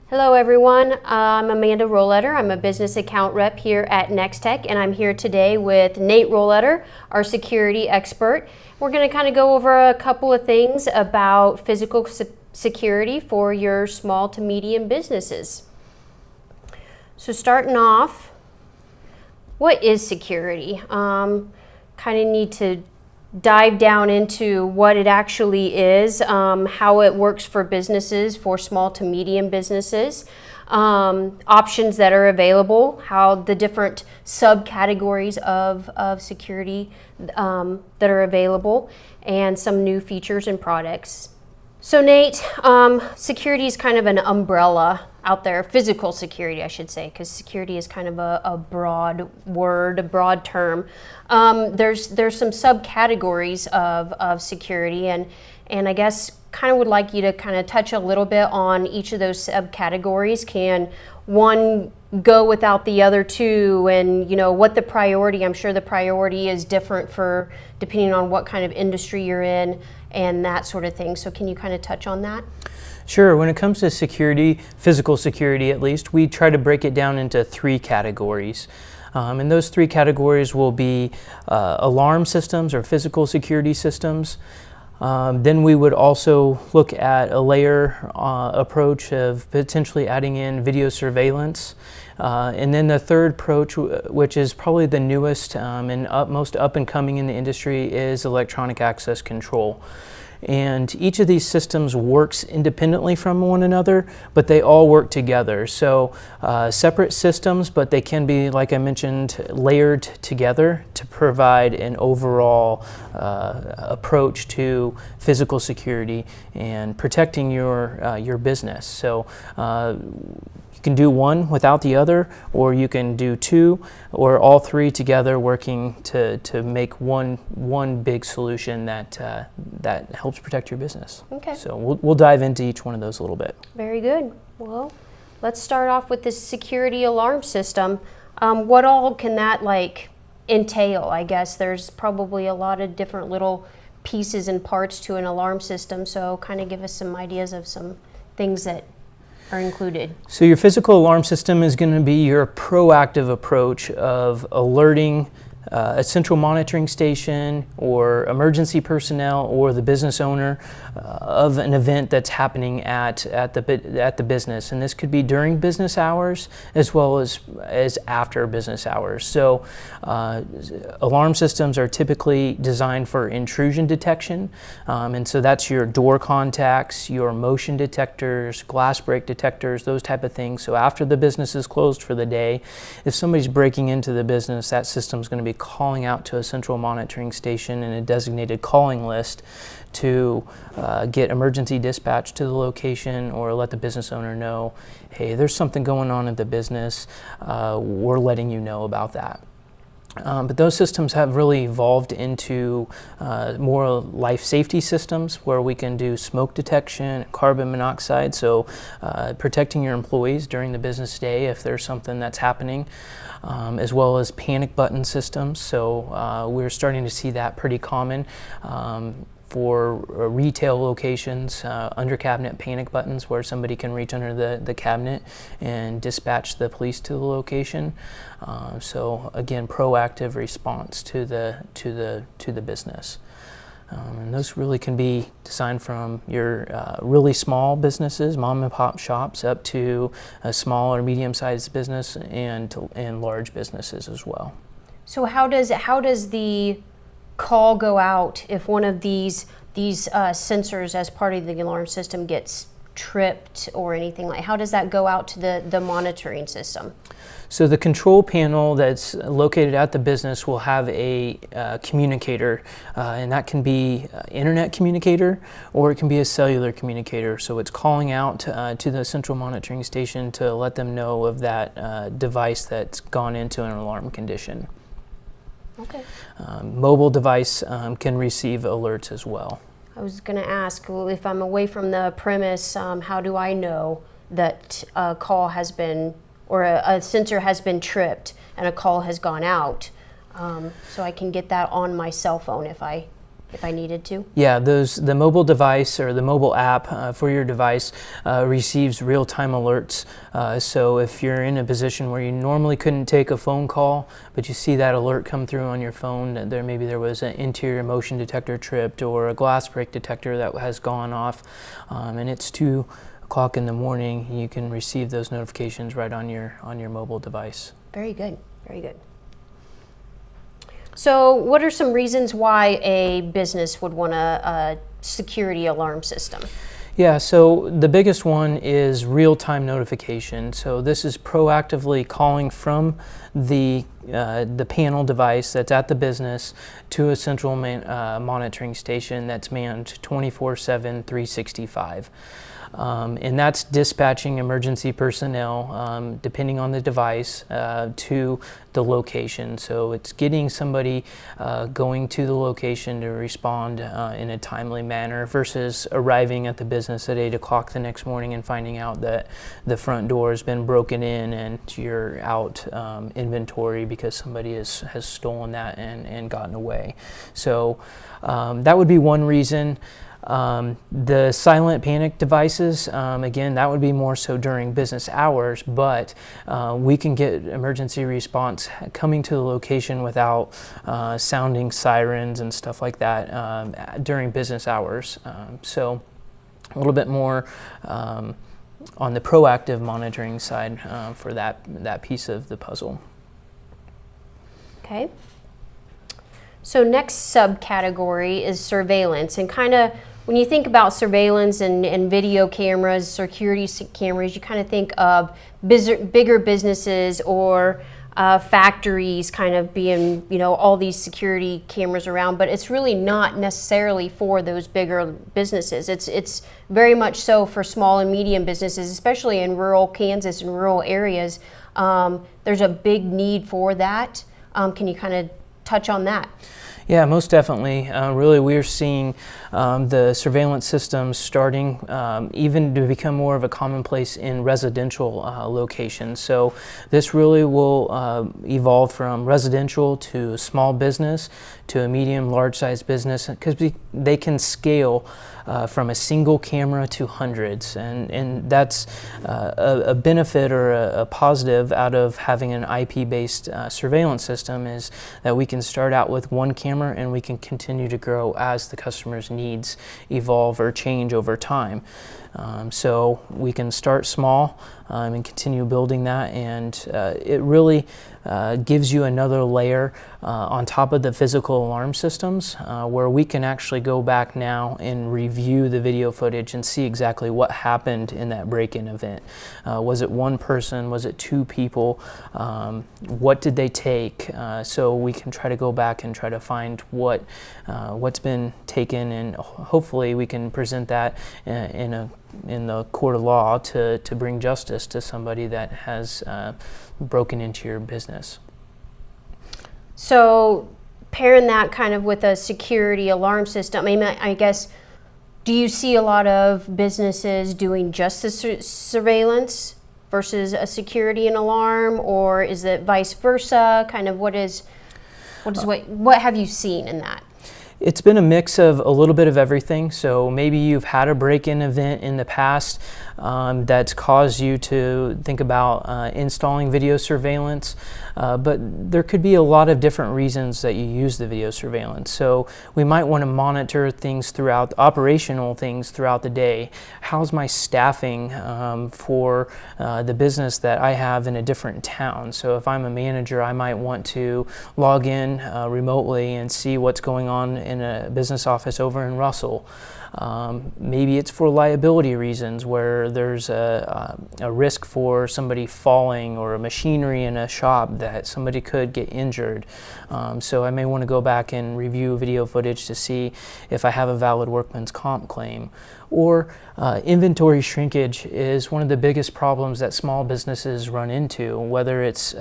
Hello everyone, I'm Amanda Rohleder. I'm a business account rep here at Nex-Tech, and I'm here today with Nate Rohleder, our security expert. We're going to kind of go over a couple of things about physical security for your small to medium businesses. So starting off, what is security? Kind of need to dive down into what it actually is, how it works for businesses, for small to medium businesses, options that are available, how the different subcategories of security that are available, and some new features and products. So Nate, security is kind of an umbrella out there, physical security I should say, because security is kind of a broad word, a broad term. There's some subcategories of security, and I guess kind of would like you to kind of touch a little bit on each of those subcategories. Can one go without the other two, and what the priority, I'm sure the priority is different for depending on what kind of industry you're in and that sort of thing. So can you kind of touch on that? Sure. When it comes to security, physical security at least, we try to break it down into three categories. And those three categories will be alarm systems or physical security systems. Then we would also look at a layer approach of potentially adding in video surveillance. And then the third approach, which is probably the newest and most up and coming in the industry, is electronic access control. And each of these systems works independently from one another, but they all work together. So separate systems, but they can be, like I mentioned, layered together to provide an overall approach to physical security and protecting your business. So you can do one without the other, or you can do two or all three together, working to make one big solution that helps protect your business. Okay. So we'll dive into each one of those a little bit. Very good. Well, let's start off with this security alarm system. What all can that entail? I guess there's probably a lot of different little pieces and parts to an alarm system. So kind of give us some ideas of some things that are included. So your physical alarm system is going to be your proactive approach of alerting a central monitoring station or emergency personnel or the business owner of an event that's happening at the business, and this could be during business hours as well as after business hours. So alarm systems are typically designed for intrusion detection, and so that's your door contacts, your motion detectors, glass break detectors, those type of things. So after the business is closed for the day, if somebody's breaking into the business, that system's going to be calling out to a central monitoring station and a designated calling list to get emergency dispatch to the location or let the business owner know, hey, there's something going on at the business, we're letting you know about that. But those systems have really evolved into more life safety systems where we can do smoke detection, carbon monoxide, so protecting your employees during the business day if there's something that's happening, as well as panic button systems. So we're starting to see that pretty common for retail locations, under cabinet panic buttons where somebody can reach under the cabinet and dispatch the police to the location. So again, proactive response to the business. And those really can be designed from your really small businesses, mom and pop shops, up to a small or medium-sized business and large businesses as well. So how does the call go out if one of these sensors as part of the alarm system gets tripped or anything like? How does that go out to the monitoring system? So the control panel that's located at the business will have a communicator, and that can be internet communicator or it can be a cellular communicator. So it's calling out to the central monitoring station to let them know of that device that's gone into an alarm condition. Okay. Mobile device can receive alerts as well. I was going to ask, well, if I'm away from the premise, how do I know that a call has been, or a sensor has been tripped and a call has gone out, so I can get that on my cell phone if I if I needed to? Yeah, the mobile device or the mobile app for your device receives real-time alerts. So if you're in a position where you normally couldn't take a phone call, but you see that alert come through on your phone, that maybe there was an interior motion detector tripped or a glass break detector that has gone off, and it's 2 o'clock in the morning, you can receive those notifications right on your mobile device. Very good, very good. So what are some reasons why a business would want a security alarm system? Yeah, so the biggest one is real-time notification. So this is proactively calling from the panel device that's at the business to a central monitoring station that's manned 24/7, 365. And that's dispatching emergency personnel, depending on the device, to the location. So it's getting somebody going to the location to respond in a timely manner versus arriving at the business at 8 o'clock the next morning and finding out that the front door has been broken in and you're out inventory because somebody has stolen that and gotten away. So that would be one reason. The silent panic devices, again, that would be more so during business hours, but we can get emergency response coming to the location without sounding sirens and stuff like that during business hours. So a little bit more on the proactive monitoring side for that piece of the puzzle. Okay. So next subcategory is surveillance, and kind of when you think about surveillance and video cameras, security cameras, you kind of think of bigger businesses or factories kind of being, all these security cameras around, but it's really not necessarily for those bigger businesses. It's very much so for small and medium businesses, especially in rural Kansas and rural areas. There's a big need for that. Can you kind of touch on that? Yeah, most definitely. Really, we're seeing the surveillance systems starting even to become more of a commonplace in residential locations. So this really will evolve from residential to small business to a medium, large-sized business, because they can scale from a single camera to hundreds, and that's a benefit or a positive out of having an IP-based surveillance system, is that we can start out with one camera and we can continue to grow as the customer's needs evolve or change over time. So we can start small and continue building that, and it really gives you another layer on top of the physical alarm systems where we can actually go back now and review the video footage and see exactly what happened in that break-in event. Was it one person? Was it two people? What did they take? So we can try to go back and try to find what's been taken, and hopefully we can present that in the court of law to bring justice to somebody that has broken into your business. So pairing that kind of with a security alarm system, I guess, do you see a lot of businesses doing just the surveillance versus a security and alarm, or is it vice versa? Kind of what have you seen in that? It's been a mix of a little bit of everything. So maybe you've had a break-in event in the past that's caused you to think about installing video surveillance, but there could be a lot of different reasons that you use the video surveillance. So we might want to monitor things throughout, operational things throughout the day. How's my staffing for the business that I have in a different town? So if I'm a manager, I might want to log in remotely and see what's going on in a business office over in Russell. Maybe it's for liability reasons, where there's a risk for somebody falling or a machinery in a shop that somebody could get injured. So I may want to go back and review video footage to see if I have a valid workman's comp claim. Or inventory shrinkage is one of the biggest problems that small businesses run into, whether it's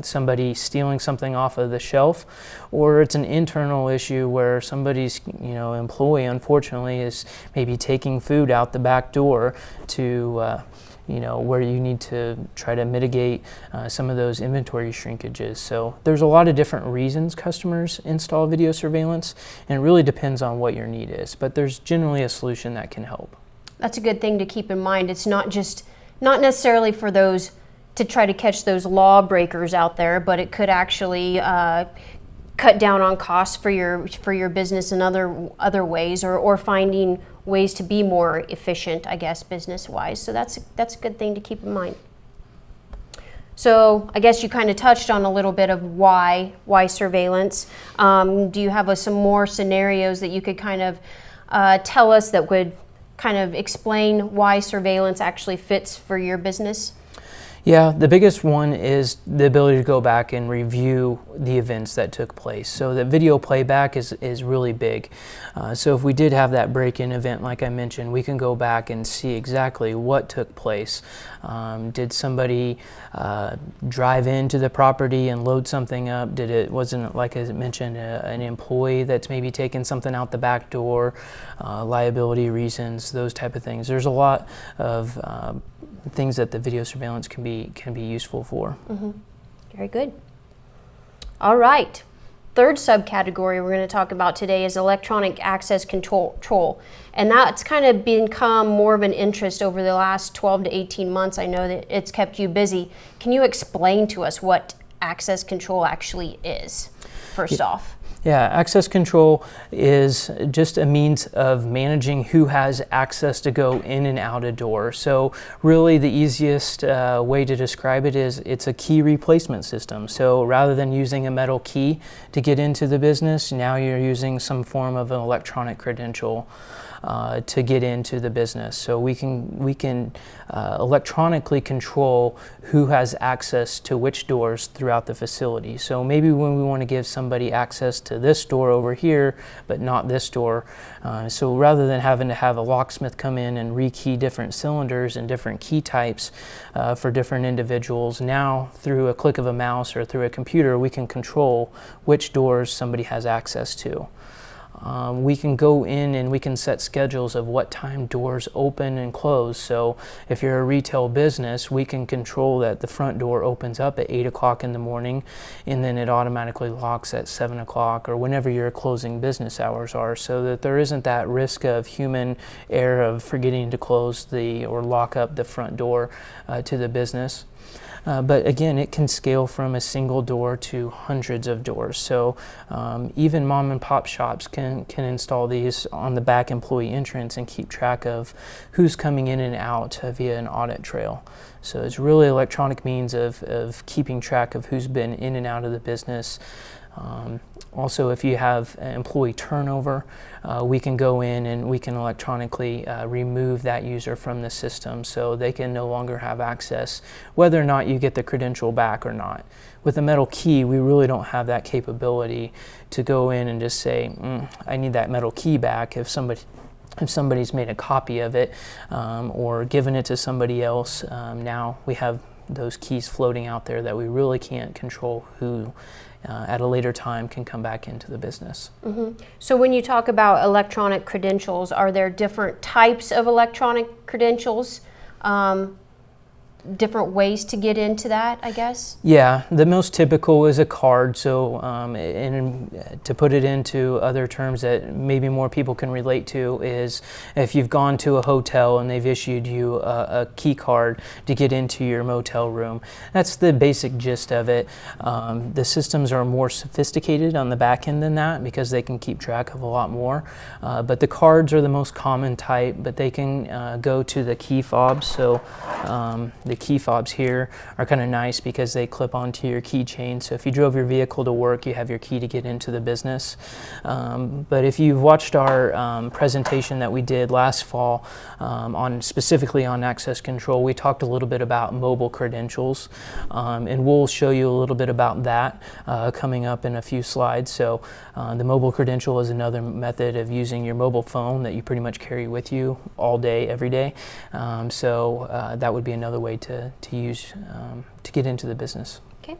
somebody stealing something off of the shelf, or it's an internal issue where somebody's employee, unfortunately, is maybe taking food out the back door to where you need to try to mitigate some of those inventory shrinkages. So there's a lot of different reasons customers install video surveillance, and it really depends on what your need is, but there's generally a solution that can help. That's a good thing to keep in mind. It's not necessarily for those to try to catch those lawbreakers out there, but it could actually cut down on costs for your business in other ways, or finding ways to be more efficient, I guess, business-wise. So that's a good thing to keep in mind. So I guess you kind of touched on a little bit of why surveillance. Do you have some more scenarios that you could kind of tell us that would kind of explain why surveillance actually fits for your business? Yeah, the biggest one is the ability to go back and review the events that took place. So the video playback is really big. So if we did have that break-in event, like I mentioned, we can go back and see exactly what took place. Did somebody drive into the property and load something up? Wasn't it, like I mentioned, an employee that's maybe taken something out the back door, liability reasons, those type of things. There's a lot of things that the video surveillance can be useful for. Mm-hmm. Very good. All right. Third subcategory we're going to talk about today is electronic access control. And that's kind of become more of an interest over the last 12 to 18 months. I know that it's kept you busy. Can you explain to us what access control actually is, first off? Yeah, access control is just a means of managing who has access to go in and out a door. So really the easiest way to describe it is it's a key replacement system. So rather than using a metal key to get into the business, now you're using some form of an electronic credential to get into the business. So we can electronically control who has access to which doors throughout the facility. So maybe when we want to give somebody access to this door over here, but not this door, so rather than having to have a locksmith come in and rekey different cylinders and different key types for different individuals, now through a click of a mouse or through a computer, we can control which doors somebody has access to. We can go in and we can set schedules of what time doors open and close. So if you're a retail business, we can control that the front door opens up at 8 o'clock in the morning and then it automatically locks at 7 o'clock or whenever your closing business hours are, so that there isn't that risk of human error of forgetting to close or lock up the front door to the business. But again, it can scale from a single door to hundreds of doors. So even mom and pop shops can install these on the back employee entrance and keep track of who's coming in and out via an audit trail. So it's really electronic means of keeping track of who's been in and out of the business. Also, if you have employee turnover, we can go in and we can electronically remove that user from the system so they can no longer have access, whether or not you get the credential back or not. With a metal key, we really don't have that capability to go in and just say, I need that metal key back if somebody's made a copy of it or given it to somebody else. Now we have those keys floating out there that we really can't control who at a later time can come back into the business. Mm-hmm. So when you talk about electronic credentials, are there different types of electronic credentials? Different ways to get into that, I guess? Yeah, the most typical is a card. So and to put it into other terms that maybe more people can relate to is if you've gone to a hotel and they've issued you a key card to get into your motel room. That's the basic gist of it. The systems are more sophisticated on the back end than that because they can keep track of a lot more. But the cards are the most common type, but they can go to the key fobs. So the key fobs here are kind of nice because they clip onto your keychain. So if you drove your vehicle to work, you have your key to get into the business. But if you've watched our presentation that we did last fall specifically on access control, we talked a little bit about mobile credentials, and we'll show you a little bit about that coming up in a few slides. So the mobile credential is another method of using your mobile phone that you pretty much carry with you all day, every day. So that would be another way to use to get into the business. Okay.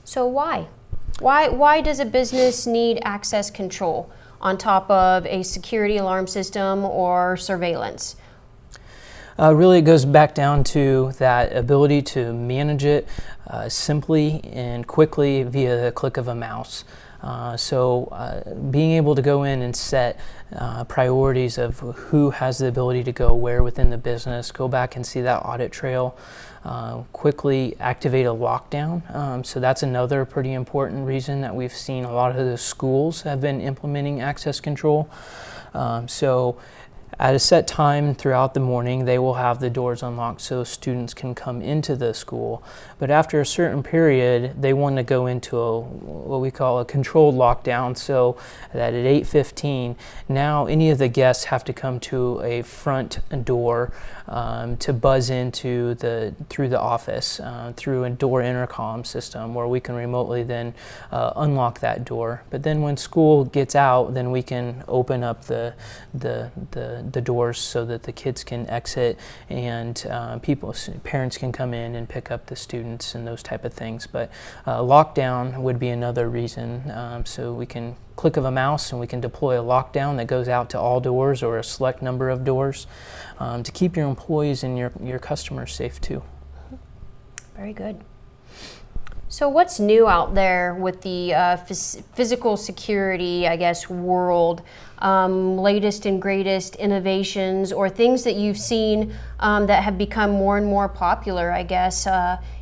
So why does a business need access control on top of a security alarm system or surveillance? Really, it goes back down to that ability to manage it simply and quickly via the click of a mouse. Being able to go in and set priorities of who has the ability to go where within the business, go back and see that audit trail, quickly activate a lockdown. So that's another pretty important reason that we've seen a lot of the schools have been implementing access control. At a set time throughout the morning, they will have the doors unlocked so students can come into the school. But after a certain period, they want to go into what we call a controlled lockdown, so that at 8:15, now any of the guests have to come to a front door to buzz into through the office, through a door intercom system where we can remotely then unlock that door. But then when school gets out, then we can open up the doors so that the kids can exit and parents can come in and pick up the students and those type of things. But lockdown would be another reason. So we can click of a mouse and we can deploy a lockdown that goes out to all doors or a select number of doors to keep your employees and your customers safe too. Very good. So what's new out there with the physical security, I guess, world? Latest and greatest innovations or things that you've seen that have become more and more popular, I guess,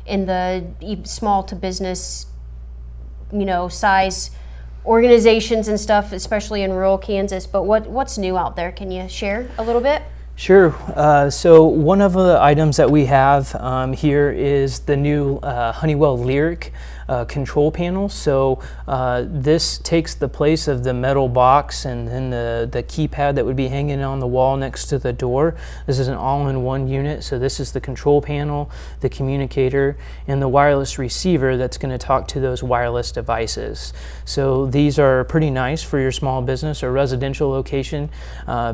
in the small to business, size organizations and stuff, especially in rural Kansas. But what's new out there? Can you share a little bit? Sure. So one of the items that we have here is the new Honeywell Lyric control panel. So this takes the place of the metal box and then the keypad that would be hanging on the wall next to the door. This is an all-in-one unit. So this is the control panel, the communicator, and the wireless receiver that's going to talk to those wireless devices. So these are pretty nice for your small business or residential location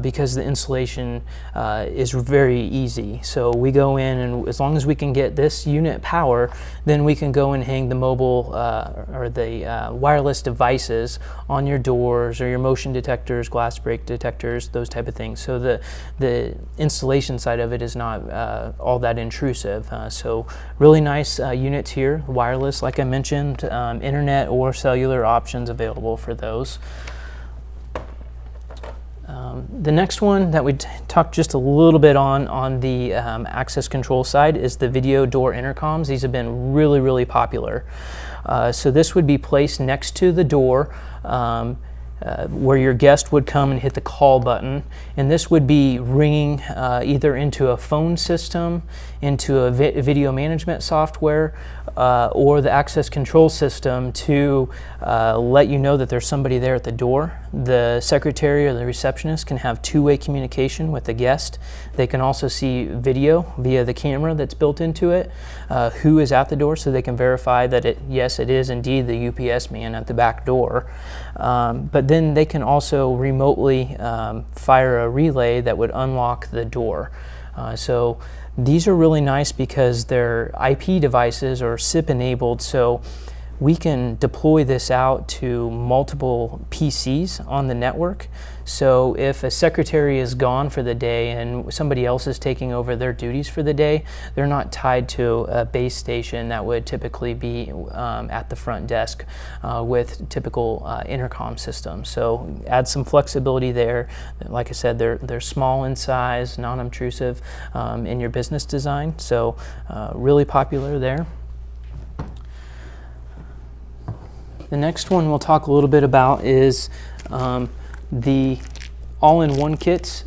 because the installation is very easy. So we go in, and as long as we can get this unit power, then we can go and hang the mobile or the wireless devices on your doors or your motion detectors, glass break detectors, those type of things. So the installation side of it is not all that intrusive. So really nice units here, wireless, like I mentioned, internet or cellular options available for those. The next one that we talked just a little bit on the access control side is the video door intercoms. These have been really, really popular. So this would be placed next to the door where your guest would come and hit the call button, and this would be ringing either into a phone system, into a video management software, or the access control system to let you know that there's somebody there at the door. The secretary or the receptionist can have two-way communication with the guest. They can also see video via the camera that's built into it, who is at the door, so they can verify that yes, it is indeed the UPS man at the back door. But then they can also remotely fire a relay that would unlock the door. So these are really nice because they're IP devices or SIP enabled, so we can deploy this out to multiple PCs on the network. So if a secretary is gone for the day and somebody else is taking over their duties for the day, they're not tied to a base station that would typically be at the front desk with typical intercom systems. So add some flexibility there. Like I said, they're small in size, non-obtrusive in your business design. So really popular there. The next one we'll talk a little bit about is the all-in-one kits.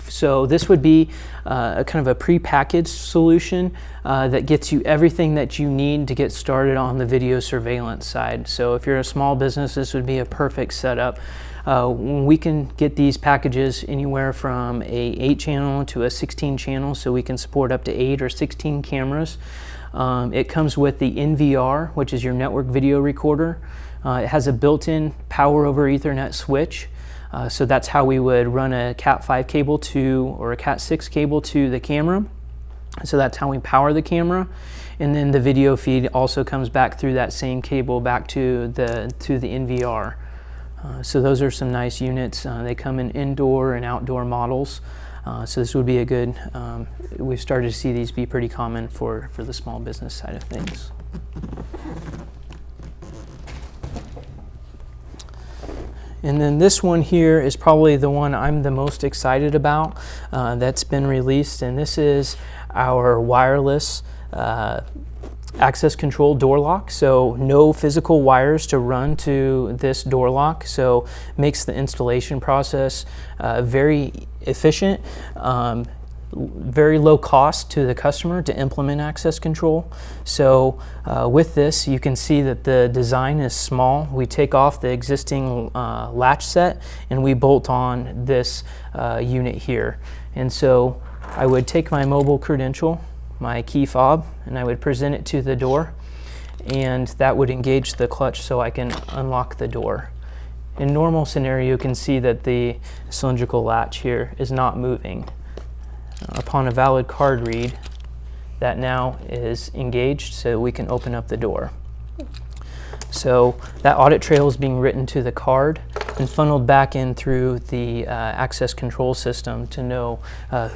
So this would be a kind of a pre-packaged solution that gets you everything that you need to get started on the video surveillance side. So if you're a small business, this would be a perfect setup. We can get these packages anywhere from a 8-channel to a 16-channel, so we can support up to 8 or 16 cameras. It comes with the NVR, which is your network video recorder. It has a built-in power over Ethernet switch. So that's how we would run a Cat5 cable to, or a Cat6 cable to the camera. So that's how we power the camera. And then the video feed also comes back through that same cable back to the NVR. So those are some nice units. They come in indoor and outdoor models. So this would be a good, we've started to see these be pretty common for the small business side of things. And then this one here is probably the one I'm the most excited about that's been released, and this is our wireless access control door lock. So no physical wires to run to this door lock, so makes the installation process very efficient, very low cost to the customer to implement access control. So with this, you can see that the design is small. We take off the existing latch set and we bolt on this unit here. And so I would take my mobile credential, my key fob, and I would present it to the door, and that would engage the clutch so I can unlock the door. In normal scenario, you can see that the cylindrical latch here is not moving. Upon a valid card read, that now is engaged so we can open up the door. So that audit trail is being written to the card and funneled back in through the access control system to know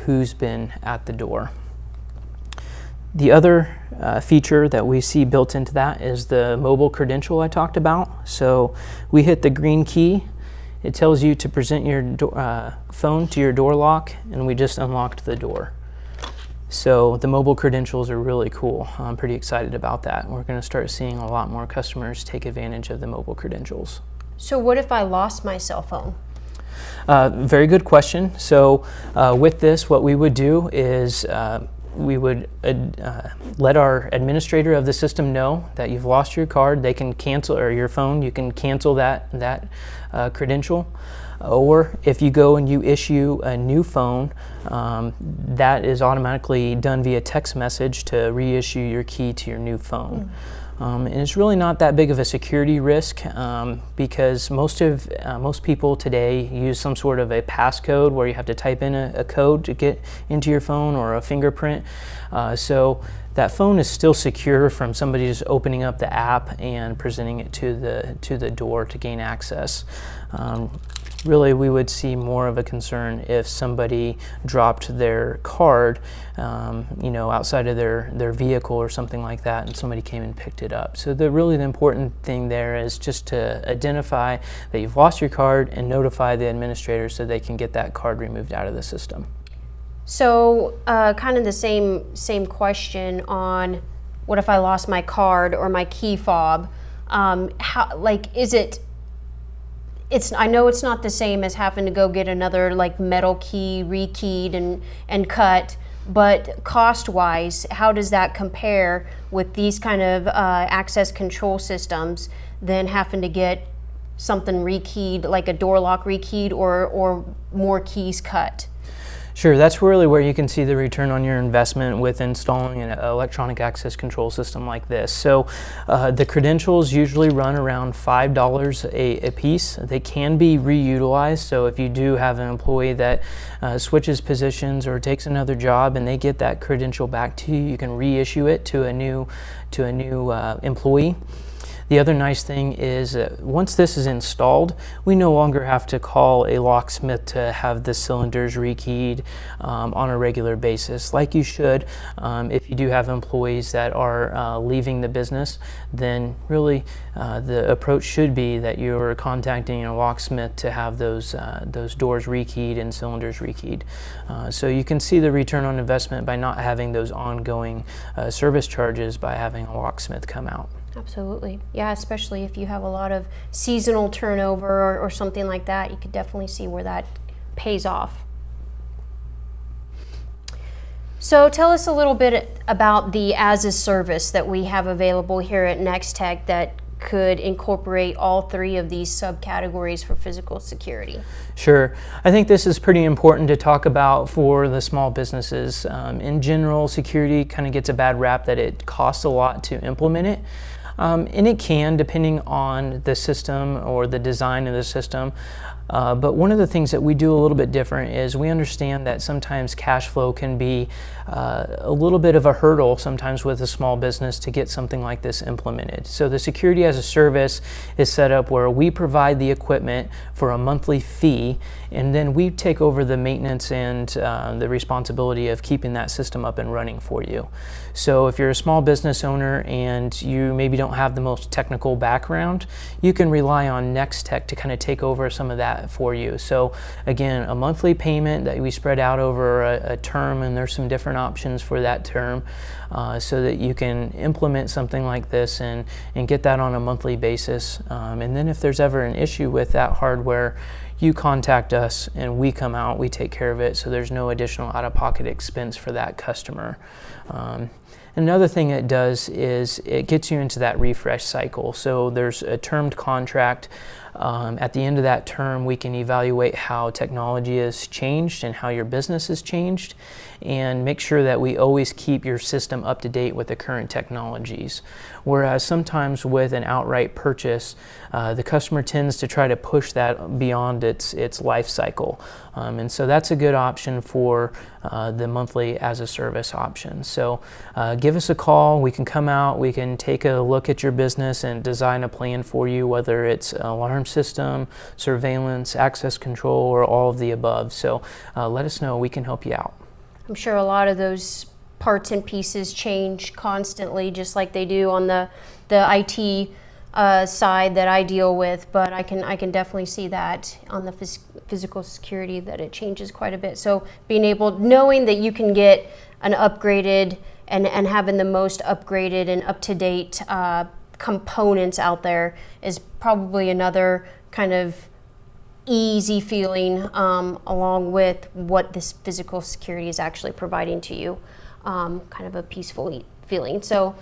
who's been at the door. The other feature that we see built into that is the mobile credential I talked about. So we hit the green key. It tells you to present your phone to your door lock, and we just unlocked the door. So the mobile credentials are really cool. I'm pretty excited about that. We're going to start seeing a lot more customers take advantage of the mobile credentials. So what if I lost my cell phone? Very good question. So with this, what we would do is we would let our administrator of the system know that you've lost your card. They can cancel, or your phone, you can cancel that credential. Or if you go and you issue a new phone, that is automatically done via text message to reissue your key to your new phone. And it's really not that big of a security risk because most people today use some sort of a passcode where you have to type in a code to get into your phone, or a fingerprint. So that phone is still secure from somebody just opening up the app and presenting it to the door to gain access. Really, we would see more of a concern if somebody dropped their card, outside of their vehicle or something like that, and somebody came and picked it up. So the important thing there is just to identify that you've lost your card and notify the administrator so they can get that card removed out of the system. So kind of the same question on what if I lost my card or my key fob? I know it's not the same as having to go get another metal key rekeyed and cut, but cost-wise, how does that compare with these kind of access control systems than having to get something rekeyed, like a door lock rekeyed, or more keys cut? Sure, that's really where you can see the return on your investment with installing an electronic access control system like this. So the credentials usually run around $5 a piece. They can be reutilized, so if you do have an employee that switches positions or takes another job and they get that credential back to you, you can reissue it to a new employee. The other nice thing is once this is installed, we no longer have to call a locksmith to have the cylinders rekeyed on a regular basis, like you should. If you do have employees that are leaving the business, then really the approach should be that you're contacting a locksmith to have those doors rekeyed and cylinders rekeyed. So you can see the return on investment by not having those ongoing service charges by having a locksmith come out. Absolutely. Yeah, especially if you have a lot of seasonal turnover or something like that, you could definitely see where that pays off. So tell us a little bit about the as-a-service that we have available here at Nex-Tech that could incorporate all three of these subcategories for physical security. Sure. I think this is pretty important to talk about for the small businesses. In general, security kind of gets a bad rap that it costs a lot to implement it. And it can, depending on the system or the design of the system. But one of the things that we do a little bit different is we understand that sometimes cash flow can be a little bit of a hurdle sometimes with a small business to get something like this implemented. So the security as a service is set up where we provide the equipment for a monthly fee, and then we take over the maintenance and the responsibility of keeping that system up and running for you. So if you're a small business owner and you maybe don't have the most technical background, you can rely on Nex-Tech to kind of take over some of that for you. So again, a monthly payment that we spread out over a term, and there's some different options for that term, so that you can implement something like this and get that on a monthly basis. And then if there's ever an issue with that hardware, you contact us and we come out, we take care of it, so there's no additional out-of-pocket expense for that customer. Another thing it does is it gets you into that refresh cycle. So there's a termed contract. At the end of that term, we can evaluate how technology has changed and how your business has changed, and make sure that we always keep your system up to date with the current technologies. Whereas sometimes with an outright purchase, the customer tends to try to push that beyond its life cycle. And so that's a good option for the monthly as a service option. So give us a call, we can come out, we can take a look at your business and design a plan for you, whether it's an alarm system, surveillance, access control, or all of the above. So let us know, we can help you out. I'm sure a lot of those parts and pieces change constantly, just like they do on the IT side that I deal with, but I can definitely see that on the physical security, that it changes quite a bit. So knowing that you can get an upgraded and having the most upgraded and up-to-date components out there is probably another kind of easy feeling, along with what this physical security is actually providing to you. Kind of a peaceful feeling. So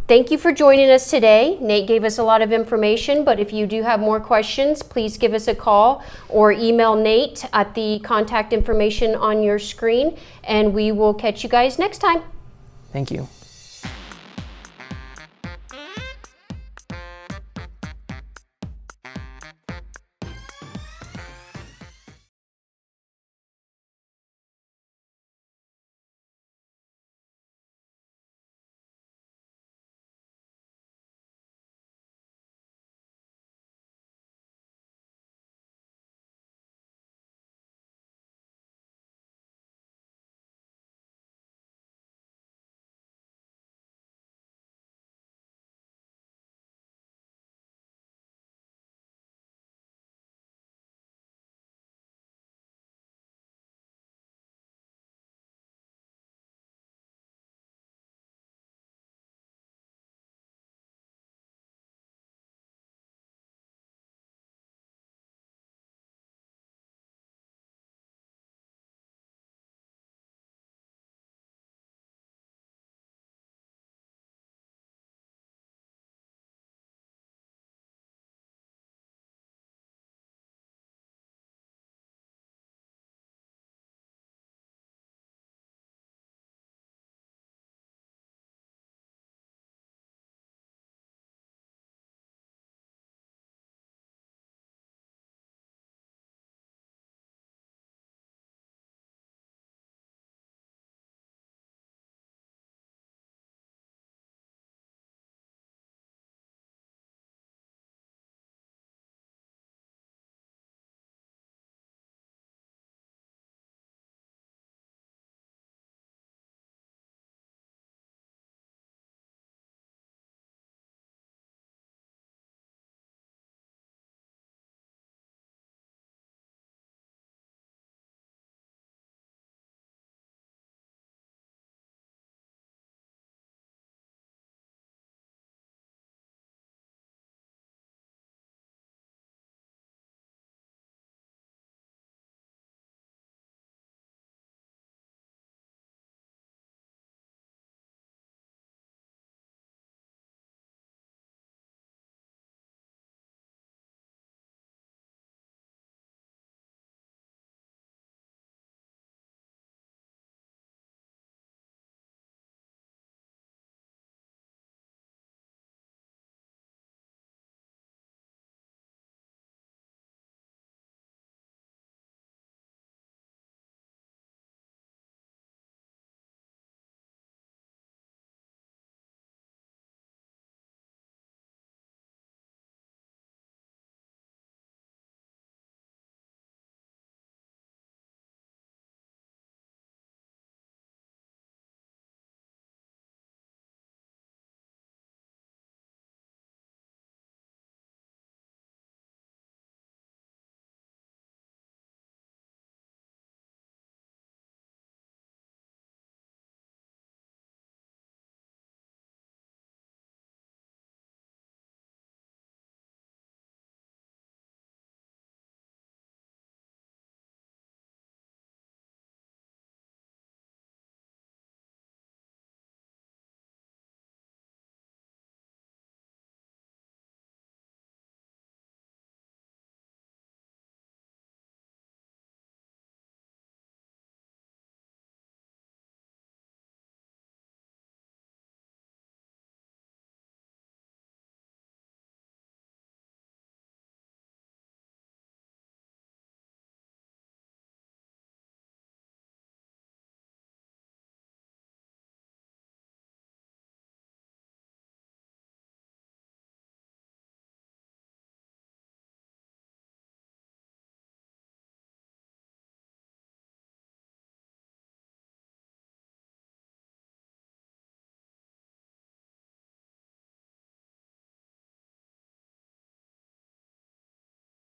thank you for joining us today. Nate gave us a lot of information, but if you do have more questions, please give us a call or email Nate at the contact information on your screen, and we will catch you guys next time. Thank you.